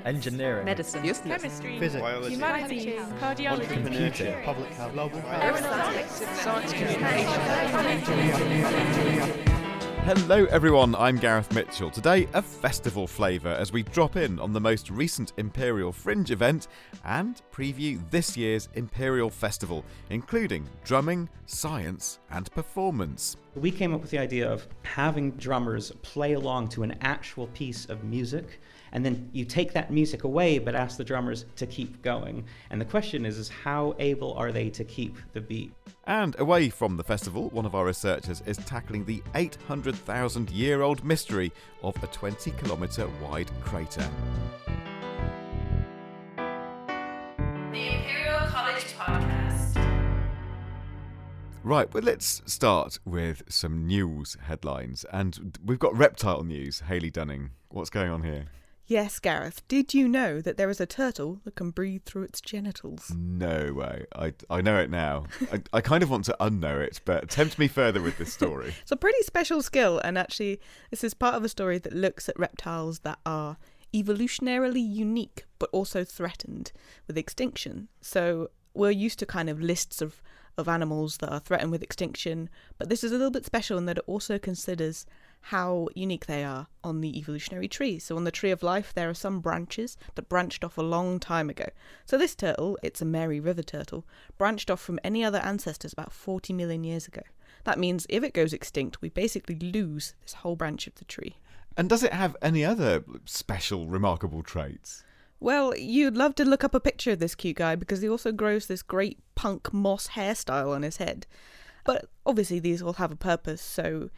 engineering, medicine, chemistry, physics, biology, humanities, cardiology, computing, public health, global science communication. Hello everyone, I'm Gareth Mitchell. Today, a festival flavour as we drop in on the most recent Imperial Fringe event and preview this year's Imperial Festival, including drumming, science and performance. We came up with the idea of having drummers play along to an actual piece of music, and then you take that music away but ask the drummers to keep going. And the question is how able are they to keep the beat? And away from the festival, one of our researchers is tackling the 800,000-year-old mystery of a 20-kilometre wide crater. The Imperial College Podcast. Right, well, let's start with some news headlines. And we've got reptile news. Hayley Dunning, what's going on here? Yes, Gareth. Did you know that there is a turtle that can breathe through its genitals? No way. I know it now. I kind of want to unknow it, but tempt me further with this story. It's a pretty special skill, and actually this is part of a story that looks at reptiles that are evolutionarily unique but also threatened with extinction. So we're used to kind of lists of animals that are threatened with extinction, but this is a little bit special in that it also considers how unique they are on the evolutionary tree. So on the tree of life, there are some branches that branched off a long time ago. So this turtle, it's a Mary River turtle, branched off from any other ancestors about 40 million years ago. That means if it goes extinct, we basically lose this whole branch of the tree. And does it have any other special, remarkable traits? Well, you'd love to look up a picture of this cute guy because he also grows this great punk moss hairstyle on his head. But obviously these all have a purpose, so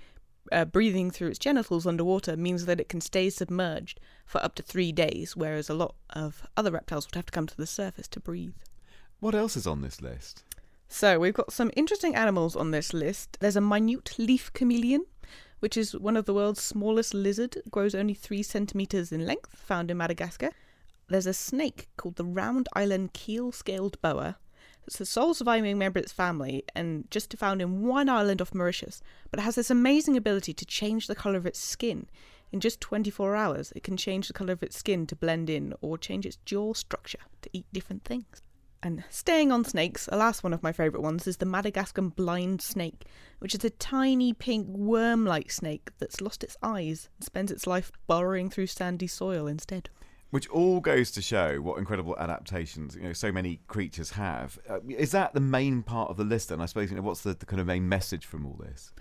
breathing through its genitals underwater means that it can stay submerged for up to 3 days, whereas a lot of other reptiles would have to come to the surface to breathe. What else is on this list? So we've got some interesting animals on this list. There's a minute leaf chameleon, which is one of the world's smallest lizard, grows only 3 centimetres in length, found in Madagascar. There's a snake called the round island keel-scaled boa. It's the sole surviving member of its family and just found in one island off Mauritius, but it has this amazing ability to change the colour of its skin. In just 24 hours, it can change the colour of its skin to blend in or change its jaw structure to eat different things. And staying on snakes, the last one of my favourite ones is the Madagascar blind snake, which is a tiny pink worm-like snake that's lost its eyes and spends its life burrowing through sandy soil instead. Which all goes to show what incredible adaptations so many creatures have. Is that the main part of the list? And I suppose what's the kind of main message from all this?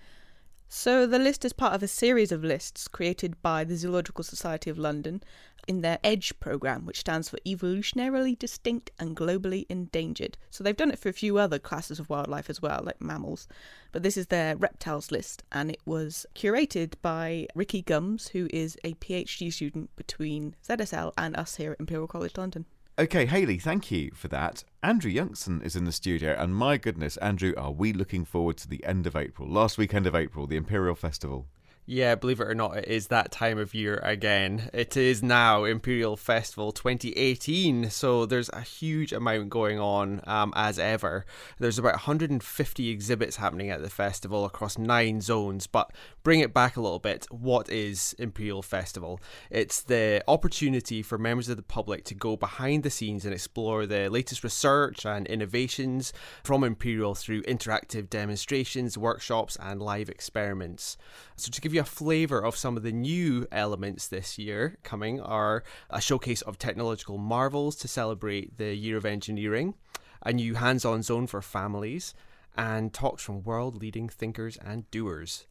So the list is part of a series of lists created by the Zoological Society of London in their EDGE programme, which stands for Evolutionarily Distinct and Globally Endangered. So they've done it for a few other classes of wildlife as well, like mammals. But this is their reptiles list, and it was curated by Ricky Gums, who is a PhD student between ZSL and us here at Imperial College London. Okay, Hayley, thank you for that. Andrew Youngson is in the studio, and my goodness, Andrew, are we looking forward to the end of April, last weekend of April, the Imperial Festival? Yeah, believe it or not, it is that time of year again. It is now Imperial Festival 2018, so there's a huge amount going on as ever. There's about 150 exhibits happening at the festival across 9 zones, but bring it back a little bit. What is Imperial Festival? It's the opportunity for members of the public to go behind the scenes and explore the latest research and innovations from Imperial through interactive demonstrations, workshops and live experiments. So to give you a flavour of some of the new elements this year coming are a showcase of technological marvels to celebrate the Year of Engineering, a new hands-on zone for families, and talks from world-leading thinkers and doers.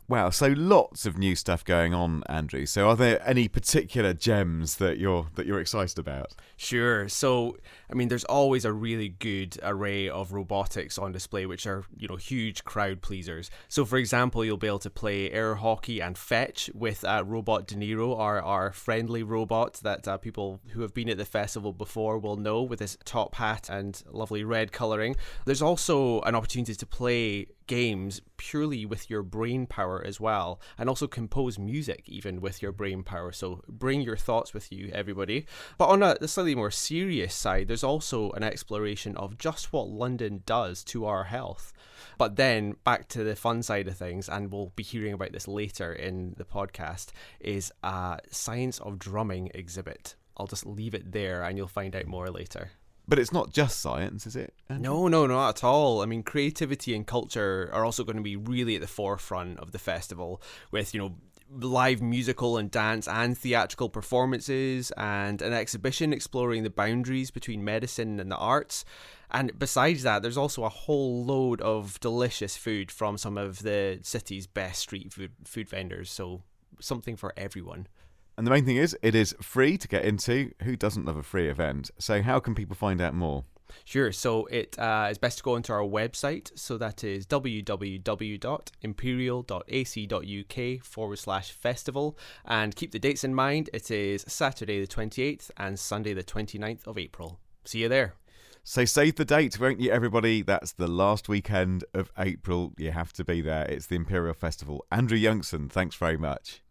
Wow, so lots of new stuff going on, Andrew. So are there any particular gems that you're excited about? Sure. So, there's always a really good array of robotics on display, which are, huge crowd pleasers. So, for example, you'll be able to play air hockey and fetch with Robot De Niro, our friendly robot that people who have been at the festival before will know, with his top hat and lovely red colouring. There's also an opportunity to play games purely with your brain power as well, and also compose music even with your brain power. So bring your thoughts with you, everybody. But on a slightly more serious side, there's also an exploration of just what London does to our health. But then back to the fun side of things, and we'll be hearing about this later in the podcast, is a Science of Drumming exhibit. I'll just leave it there and you'll find out more later. But it's not just science, is it? No, not at all. I mean, creativity and culture are also going to be really at the forefront of the festival with, live musical and dance and theatrical performances and an exhibition exploring the boundaries between medicine and the arts. And besides that, there's also a whole load of delicious food from some of the city's best street food vendors. So something for everyone. And the main thing is, it is free to get into. Who doesn't love a free event? So how can people find out more? Sure, so it is best to go onto our website. So that is www.imperial.ac.uk/festival. And keep the dates in mind. It is Saturday the 28th and Sunday the 29th of April. See you there. So save the date, won't you, everybody? That's the last weekend of April. You have to be there. It's the Imperial Festival. Andrew Youngson, thanks very much.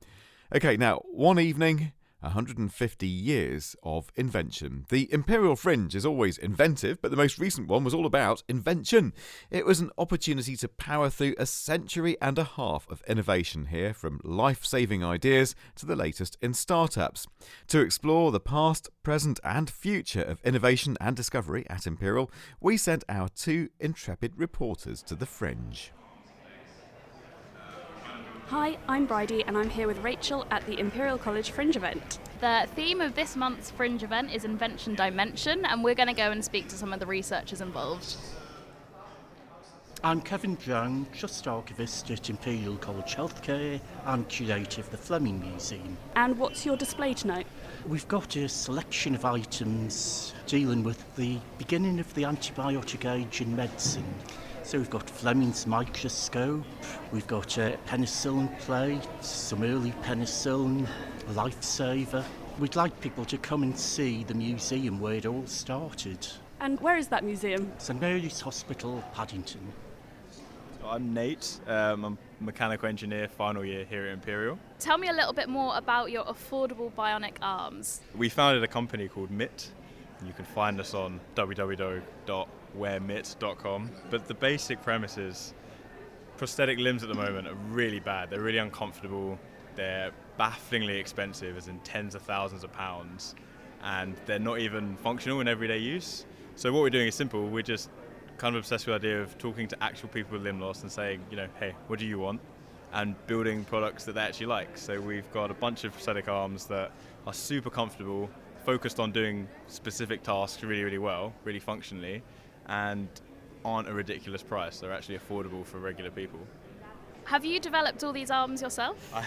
Okay, now, one evening, 150 years of invention. The Imperial Fringe is always inventive, but the most recent one was all about invention. It was an opportunity to power through a century and a half of innovation here, from life-saving ideas to the latest in startups. To explore the past, present and future of innovation and discovery at Imperial, we sent our two intrepid reporters to the Fringe. Hi, I'm Bridie and I'm here with Rachel at the Imperial College Fringe event. The theme of this month's Fringe event is Invention Dimension, and we're going to go and speak to some of the researchers involved. I'm Kevin Brown, Trust Archivist at Imperial College Healthcare and curator of the Fleming Museum. And what's your display tonight? We've got a selection of items dealing with the beginning of the antibiotic age in medicine. So we've got Fleming's microscope, we've got a penicillin plate, some early penicillin, a lifesaver. We'd like people to come and see the museum where it all started. And where is that museum? St Mary's Hospital, Paddington. I'm Nate, I'm a mechanical engineer, final year here at Imperial. Tell me a little bit more about your affordable bionic arms. We founded a company called MIT. You can find us on www.wearmit.com. But the basic premise is prosthetic limbs at the moment are really bad. They're really uncomfortable. They're bafflingly expensive, as in tens of thousands of pounds. And they're not even functional in everyday use. So what we're doing is simple. We're just kind of obsessed with the idea of talking to actual people with limb loss and saying, hey, what do you want? And building products that they actually like. So we've got a bunch of prosthetic arms that are super comfortable, focused on doing specific tasks really, really well, really functionally, and aren't a ridiculous price. They're actually affordable for regular people. Have you developed all these arms yourself? I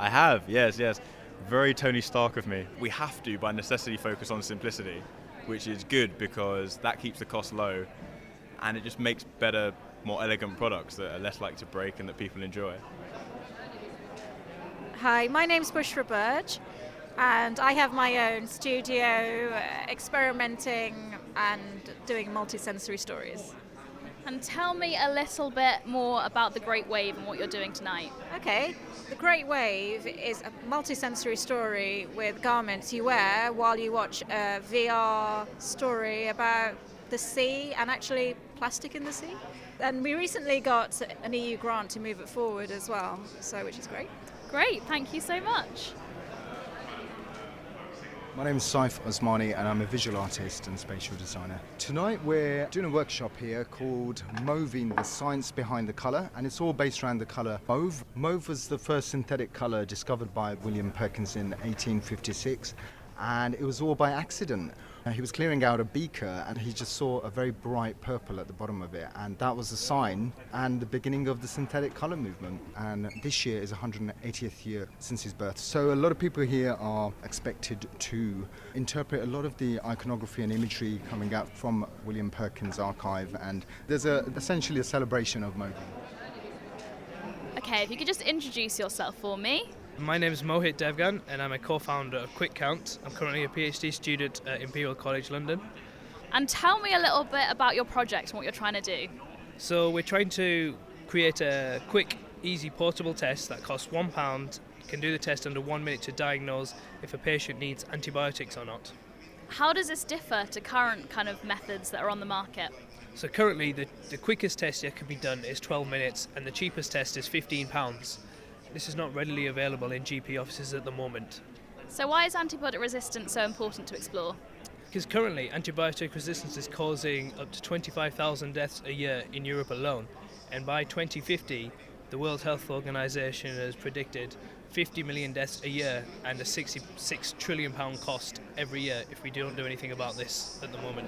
have, yes. Very Tony Stark of me. We have to, by necessity, focus on simplicity, which is good because that keeps the cost low, and it just makes better, more elegant products that are less likely to break and that people enjoy. Hi, my name's Bushra Burge, and I have my own studio experimenting and doing multisensory stories. And tell me a little bit more about the Great Wave and what you're doing tonight. Okay, the Great Wave is a multisensory story with garments you wear while you watch a VR story about the sea and actually plastic in the sea. And we recently got an EU grant to move it forward as well, which is great. Great, thank you so much. My name is Saif Osmani and I'm a visual artist and spatial designer. Tonight we're doing a workshop here called Moving, the Science Behind the Colour, and it's all based around the colour mauve. Mauve was the first synthetic colour discovered by William Perkins in 1856, and it was all by accident. He was clearing out a beaker and he just saw a very bright purple at the bottom of it, and that was a sign and the beginning of the synthetic colour movement. And this year is 180th year since his birth. So a lot of people here are expected to interpret a lot of the iconography and imagery coming out from William Perkins' archive, and there's essentially a celebration of Moby. Okay, if you could just introduce yourself for me. My name is Mohit Devgan and I'm a co-founder of Quick Count. I'm currently a PhD student at Imperial College London. And tell me a little bit about your project and what you're trying to do. So we're trying to create a quick, easy, portable test that costs £1, can do the test under 1 minute to diagnose if a patient needs antibiotics or not. How does this differ to current kind of methods that are on the market? So currently the quickest test that can be done is 12 minutes and the cheapest test is £15. This is not readily available in GP offices at the moment. So why is antibiotic resistance so important to explore? Because currently antibiotic resistance is causing up to 25,000 deaths a year in Europe alone. And by 2050, the World Health Organization has predicted 50 million deaths a year and a £66 trillion cost every year if we don't do anything about this at the moment.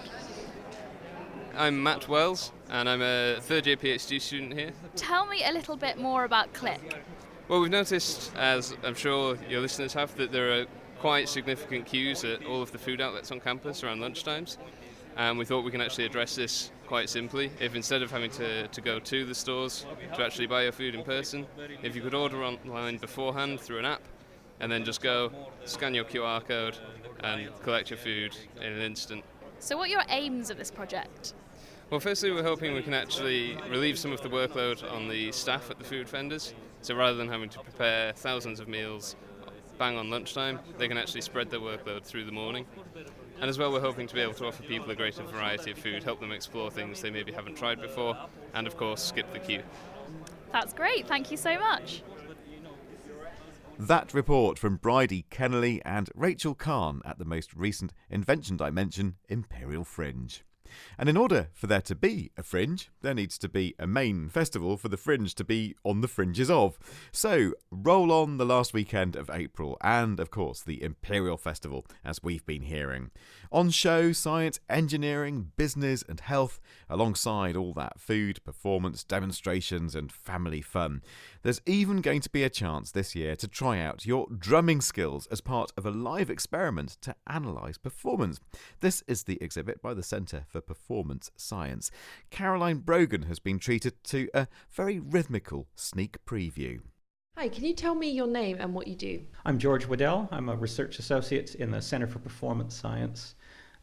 I'm Matt Wells, and I'm a third-year PhD student here. Tell me a little bit more about Click. Well, we've noticed, as I'm sure your listeners have, that there are quite significant queues at all of the food outlets on campus around lunchtimes. And we thought we can actually address this quite simply. If instead of having to go to the stores to actually buy your food in person, if you could order online beforehand through an app, and then just go, scan your QR code, and collect your food in an instant. So what are your aims of this project? Well, firstly, we're hoping we can actually relieve some of the workload on the staff at the food vendors. So rather than having to prepare thousands of meals bang on lunchtime, they can actually spread their workload through the morning. And as well, we're hoping to be able to offer people a greater variety of food, help them explore things they maybe haven't tried before, and of course, skip the queue. That's great, thank you so much. That report from Bridie Kennelly and Rachel Kahn at the most recent Invention Dimension Imperial Fringe. And in order for there to be a fringe, there needs to be a main festival for the fringe to be on the fringes of. So roll on the last weekend of April and, of course, the Imperial Festival, as we've been hearing. On show, science, engineering, business and health, alongside all that food, performance, demonstrations and family fun. There's even going to be a chance this year to try out your drumming skills as part of a live experiment to analyse performance. This is the exhibit by the Centre for Performance Science. Caroline Brogan has been treated to a very rhythmical sneak preview. Hi, can you tell me your name and what you do? I'm George Waddell. I'm a research associate in the Centre for Performance Science.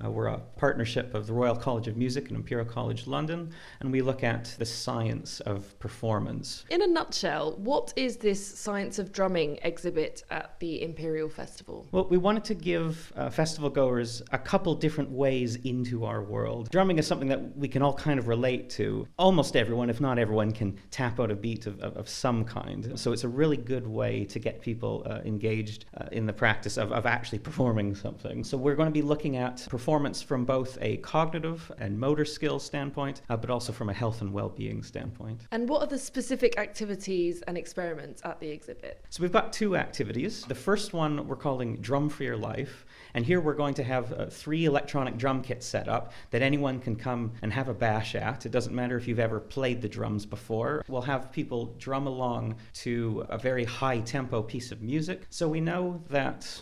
We're a partnership of the Royal College of Music and Imperial College London, and we look at the science of performance. In a nutshell, what is this Science of Drumming exhibit at the Imperial Festival? Well, we wanted to give festival goers a couple different ways into our world. Drumming is something that we can all kind of relate to. Almost everyone, if not everyone, can tap out a beat of some kind. So it's a really good way to get people engaged in the practice of actually performing something. So we're going to be looking at performance from both a cognitive and motor skills standpoint, but also from a health and well-being standpoint. And what are the specific activities and experiments at the exhibit? So we've got two activities. The first one we're calling Drum for Your Life, and here we're going to have 3 electronic drum kits set up that anyone can come and have a bash at. It doesn't matter if you've ever played the drums before. We'll have people drum along to a very high tempo piece of music. So we know that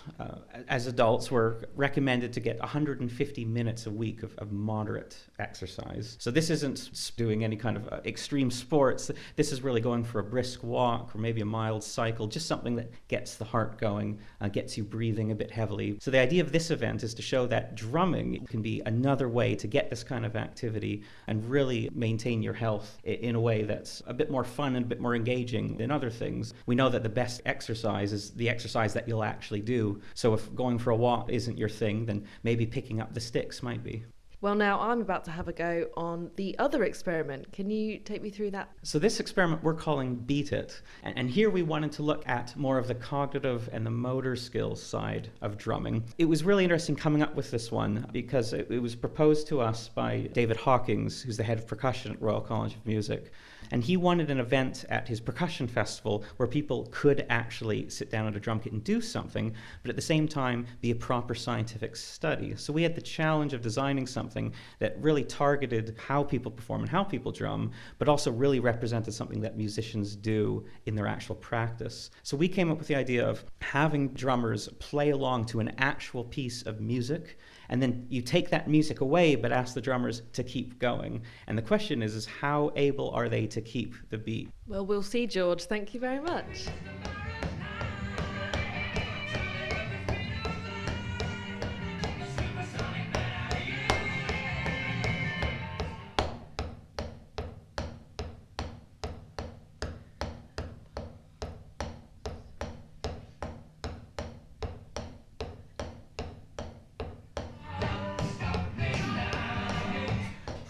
as adults we're recommended to get 150 minutes a week of moderate exercise. So this isn't doing any kind of extreme sports. This is really going for a brisk walk or maybe a mild cycle, just something that gets the heart going, gets you breathing a bit heavily. So the idea of this event is to show that drumming can be another way to get this kind of activity and really maintain your health in a way that's a bit more fun and a bit more engaging than other things. We know that the best exercise is the exercise that you'll actually do. So if going for a walk isn't your thing, then maybe picking up the sticks might be. Well, now I'm about to have a go on the other experiment. Can you take me through that? So this experiment we're calling Beat It. And here we wanted to look at more of the cognitive and the motor skills side of drumming. It was really interesting coming up with this one because it was proposed to us by David Hawkins, who's the head of percussion at Royal College of Music. And he wanted an event at his percussion festival where people could actually sit down at a drum kit and do something, but at the same time be a proper scientific study. So we had the challenge of designing something that really targeted how people perform and how people drum, but also really represented something that musicians do in their actual practice. So we came up with the idea of having drummers play along to an actual piece of music, and then you take that music away but ask the drummers to keep going. And the question is how able are they to keep the beat? Well, we'll see, George. Thank you very much.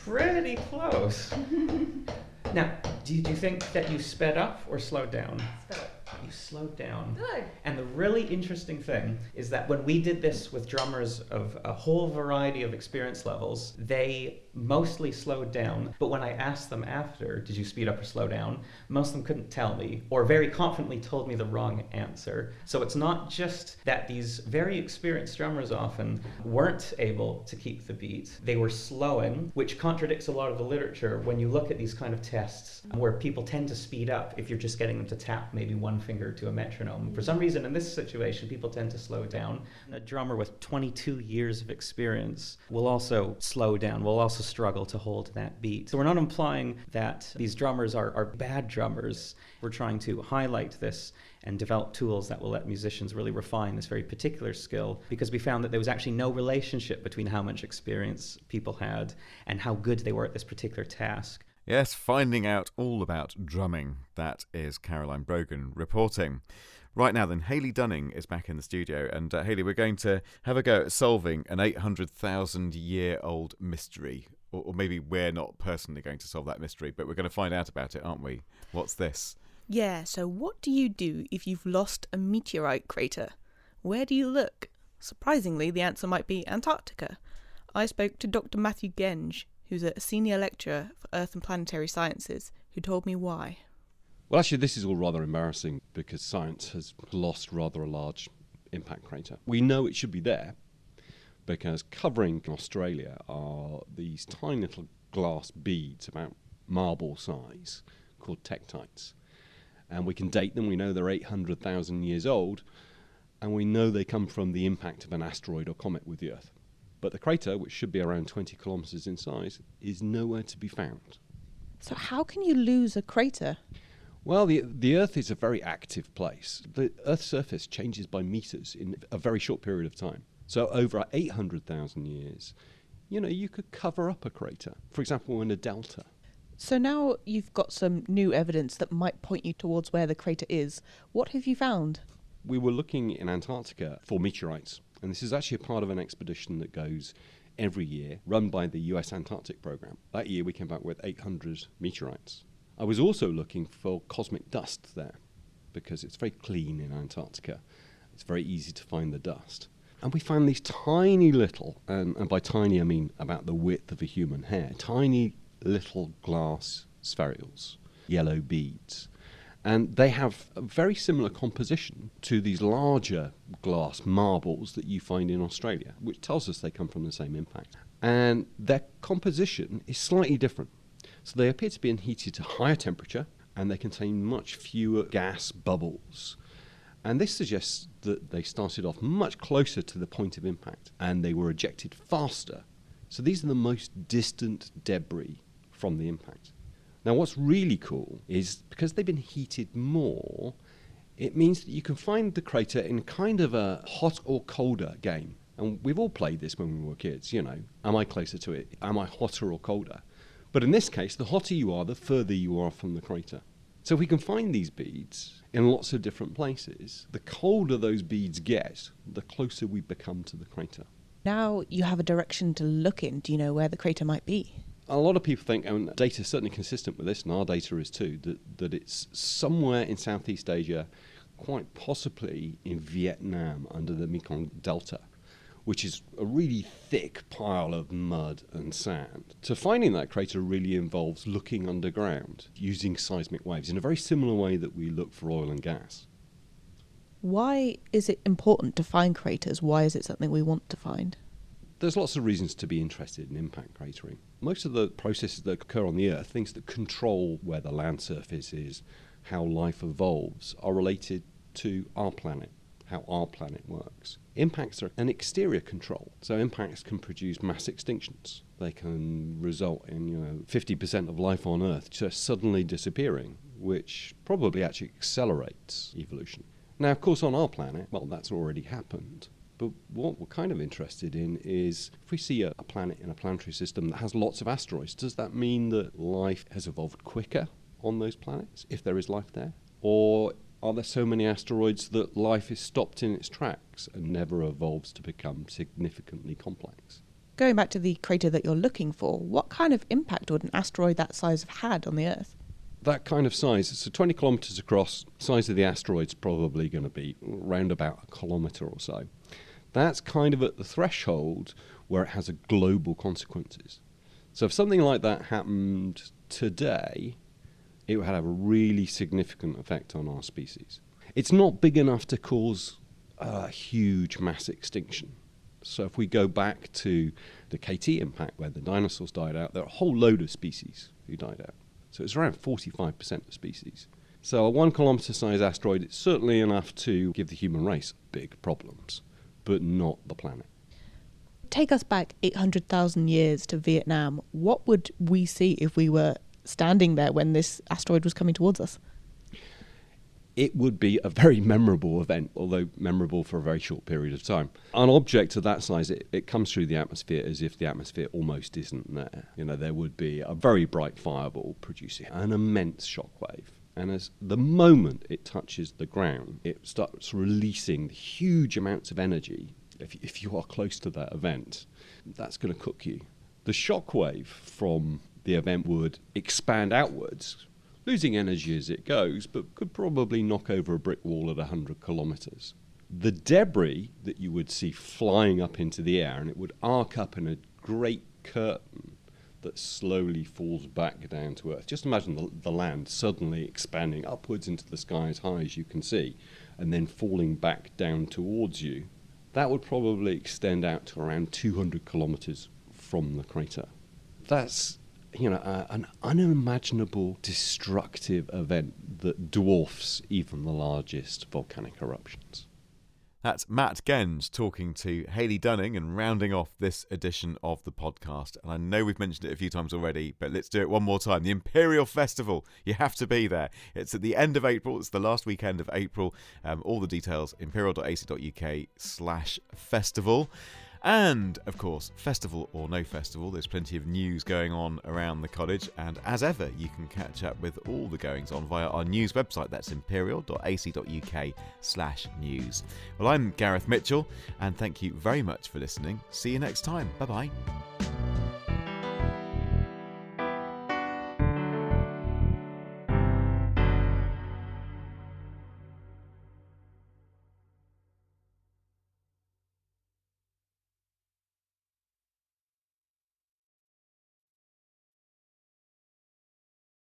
Pretty close. Now, do you think that you sped up or slowed down? Sped up. You slowed down. Good. And the really interesting thing is that when we did this with drummers of a whole variety of experience levels, they mostly slowed down. But when I asked them after, did you speed up or slow down? Most of them couldn't tell me, or very confidently told me the wrong answer. So it's not just that these very experienced drummers often weren't able to keep the beat. They were slowing, which contradicts a lot of the literature when you look at these kind of tests where people tend to speed up if you're just getting them to tap maybe one finger to a metronome. For some reason, in this situation, people tend to slow down. A drummer with 22 years of experience will also slow down, will also struggle to hold that beat. So we're not implying that these drummers are bad drummers. We're trying to highlight this and develop tools that will let musicians really refine this very particular skill, because we found that there was actually no relationship between how much experience people had and how good they were at this particular task. Yes, finding out all about drumming. That is Caroline Brogan reporting. Right now then, Hayley Dunning is back in the studio, and Hayley, we're going to have a go at solving an 800,000-year-old mystery. Or maybe we're not personally going to solve that mystery, but we're going to find out about it, aren't we? What's this? Yeah, so what do you do if you've lost a meteorite crater? Where do you look? Surprisingly, the answer might be Antarctica. I spoke to Dr. Matt Genge, who's a senior lecturer for Earth and Planetary Sciences, who told me why. Well, actually, this is all rather embarrassing because science has lost rather a large impact crater. We know it should be there because covering Australia are these tiny little glass beads about marble size called tektites. And we can date them. We know they're 800,000 years old, and we know they come from the impact of an asteroid or comet with the Earth. But the crater, which should be around 20 kilometres in size, is nowhere to be found. So how can you lose a crater? Well, the Earth is a very active place. The Earth's surface changes by metres in a very short period of time. So over 800,000 years, you could cover up a crater, for example, in a delta. So now you've got some new evidence that might point you towards where the crater is. What have you found? We were looking in Antarctica for meteorites, and this is actually a part of an expedition that goes every year, run by the US Antarctic program. That year we came back with 800 meteorites. I was also looking for cosmic dust there, because it's very clean in Antarctica. It's very easy to find the dust. And we found these tiny little, and by tiny I mean about the width of a human hair, tiny little glass spherules, yellow beads. And they have a very similar composition to these larger glass marbles that you find in Australia, which tells us they come from the same impact. And their composition is slightly different. So they appear to be heated to higher temperature, and they contain much fewer gas bubbles. And this suggests that they started off much closer to the point of impact, and they were ejected faster. So these are the most distant debris from the impact. Now what's really cool is because they've been heated more, it means that you can find the crater in kind of a hot or colder game. And we've all played this when we were kids, am I closer to it? Am I hotter or colder? But in this case, the hotter you are, the further you are from the crater. So if we can find these beads in lots of different places, the colder those beads get, the closer we become to the crater. Now you have a direction to look in. Do you know where the crater might be? A lot of people think, and data is certainly consistent with this, and our data is too, that it's somewhere in Southeast Asia, quite possibly in Vietnam under the Mekong Delta, which is a really thick pile of mud and sand. So finding that crater really involves looking underground, using seismic waves in a very similar way that we look for oil and gas. Why is it important to find craters? Why is it something we want to find? There's lots of reasons to be interested in impact cratering. Most of the processes that occur on the Earth, things that control where the land surface is, how life evolves, are related to our planet, how our planet works. Impacts are an exterior control, so impacts can produce mass extinctions. They can result in 50% of life on Earth just suddenly disappearing, which probably actually accelerates evolution. Now, of course, on our planet, well, that's already happened. But what we're kind of interested in is if we see a planet in a planetary system that has lots of asteroids, does that mean that life has evolved quicker on those planets, if there is life there? Or are there so many asteroids that life is stopped in its tracks and never evolves to become significantly complex? Going back to the crater that you're looking for, what kind of impact would an asteroid that size have had on the Earth? that kind of size, so 20 kilometres across, size of the asteroid's probably going to be around about a kilometre or so. That's kind of at the threshold where it has a global consequences. So if something like that happened today, it would have a really significant effect on our species. It's not big enough to cause a huge mass extinction. So if we go back to the KT impact where the dinosaurs died out, there are a whole load of species who died out. So it's around 45% of species. So a 1 kilometre size asteroid is certainly enough to give the human race big problems, but not the planet. Take us back 800,000 years to Vietnam. What would we see if we were standing there when this asteroid was coming towards us? It would be a very memorable event, although memorable for a very short period of time. An object of that size, it comes through the atmosphere as if the atmosphere almost isn't there. There would be a very bright fireball producing an immense shockwave. And as the moment it touches the ground, it starts releasing huge amounts of energy. If you are close to that event, that's going to cook you. The shockwave from the event would expand outwards, losing energy as it goes, but could probably knock over a brick wall at 100 kilometres. The debris that you would see flying up into the air, and it would arc up in a great curtain that slowly falls back down to Earth. Just imagine the land suddenly expanding upwards into the sky as high as you can see, and then falling back down towards you. That would probably extend out to around 200 kilometres from the crater. That's an unimaginable destructive event that dwarfs even the largest volcanic eruptions. That's Matt Genge talking to Hayley Dunning and rounding off this edition of the podcast. And I know we've mentioned it a few times already, but let's do it one more time. The Imperial Festival. You have to be there. It's at the end of April. It's the last weekend of April. All the details, imperial.ac.uk/festival. And, of course, festival or no festival, there's plenty of news going on around the college. And as ever, you can catch up with all the goings on via our news website. That's imperial.ac.uk/news. Well, I'm Gareth Mitchell, and thank you very much for listening. See you next time. Bye-bye.